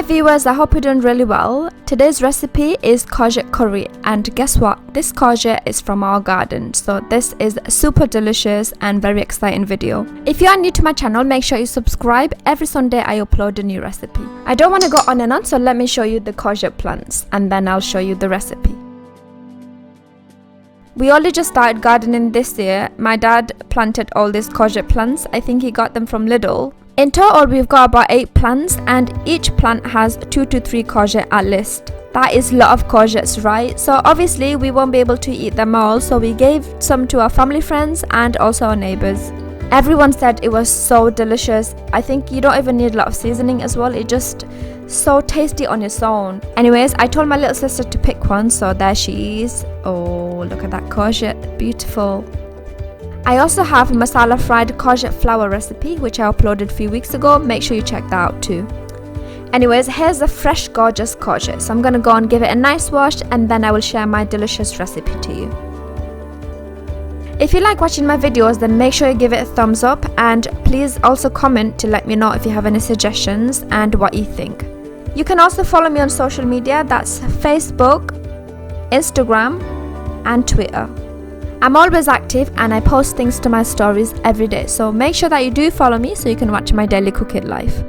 viewers, I hope you're doing really well. Today's recipe is courgette curry, and guess what? This courgette is from our garden, so this is super delicious and very exciting video. If you are new to my channel, make sure you subscribe. Every Sunday I upload a new recipe. I don't want to go on and on, so let me show you the courgette plants and then I'll show you the recipe. We only just started gardening this year. My dad planted all these courgette plants. I think he got them from Lidl. In total, we've got about 8 plants, and each plant has 2 to 3 courgette at least. That is a lot of courgettes, right? So obviously we won't be able to eat them all, so we gave some to our family friends and also our neighbors. Everyone said it was so delicious. I think you don't even need a lot of seasoning as well. It's just so tasty on its own. Anyways, I told my little sister to pick one, so there she is. Oh, look at that courgette, beautiful. I also have a masala fried courgette flour recipe which I uploaded a few weeks ago. Make sure you check that out too. Anyways, here's a fresh gorgeous courgette, so I'm gonna go and give it a nice wash and then I will share my delicious recipe to you. If you like watching my videos, then make sure you give it a thumbs up, and please also comment to let me know if you have any suggestions and what you think. You can also follow me on social media, that's Facebook, Instagram and Twitter. I'm always active and I post things to my stories every day, so make sure that you do follow me so you can watch my daily cooking life.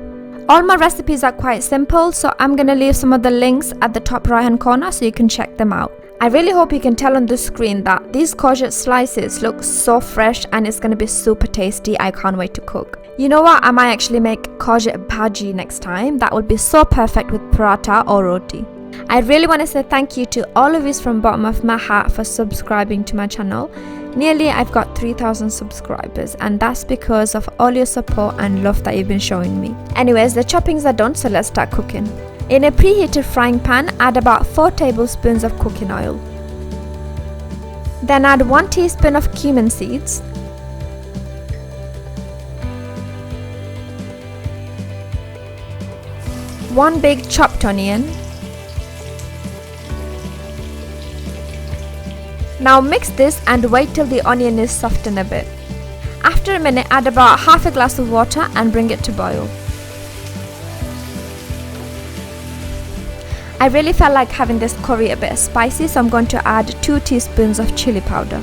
All my recipes are quite simple, so I'm gonna leave some of the links at the top right hand corner so you can check them out. I really hope you can tell on the screen that these courgette slices look so fresh and it's gonna be super tasty. I can't wait to cook. You know what, I might actually make courgette bhaji next time. That would be so perfect with paratha or roti. I really want to say thank you to all of you from the bottom of my heart for subscribing to my channel. Nearly I've got 3,000 subscribers, and that's because of all your support and love that you've been showing me. Anyways, the choppings are done, so let's start cooking. In a preheated frying pan, add about 4 tablespoons of cooking oil. Then add 1 teaspoon of cumin seeds, 1 big chopped onion. Now mix this and wait till the onion is softened a bit. After a minute, add about half a glass of water and bring it to boil. I really felt like having this curry a bit spicy, so I'm going to add 2 teaspoons of chilli powder,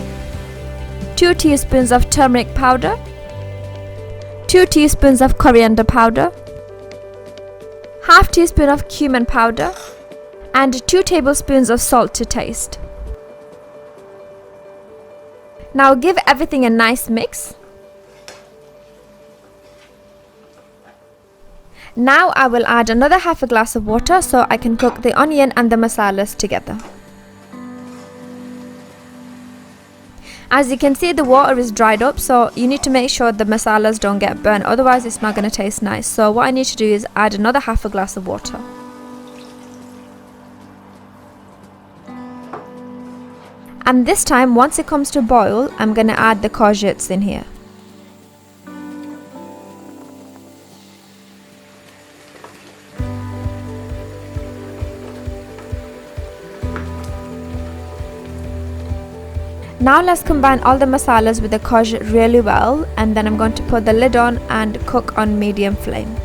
2 teaspoons of turmeric powder, 2 teaspoons of coriander powder, half teaspoon of cumin powder, and 2 tablespoons of salt to taste. Now give everything a nice mix. Now I will add another half a glass of water so I can cook the onion and the masalas together. As you can see, the water is dried up, so you need to make sure the masalas don't get burnt, otherwise it's not going to taste nice. So what I need to do is add another half a glass of water. And this time, once it comes to boil, I'm going to add the courgettes in here. Now let's combine all the masalas with the courgette really well, and then I'm going to put the lid on and cook on medium flame.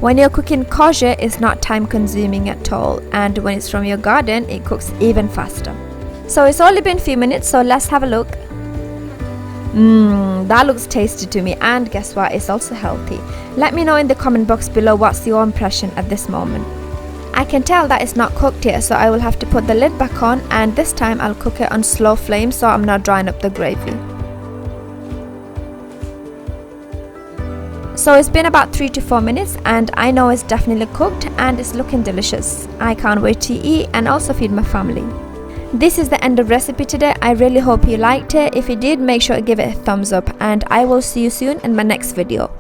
When you're cooking courgette, it's not time consuming at all, and when it's from your garden, it cooks even faster. So it's only been a few minutes, so let's have a look. That looks tasty to me, and guess what, it's also healthy. Let me know in the comment box below what's your impression at this moment. I can tell that it's not cooked yet, so I will have to put the lid back on, and this time I'll cook it on slow flame so I'm not drying up the gravy. So it's been about 3 to 4 minutes and I know it's definitely cooked and it's looking delicious. I can't wait to eat and also feed my family. This is the end of recipe today. I really hope you liked it. If you did, make sure to give it a thumbs up, and I will see you soon in my next video.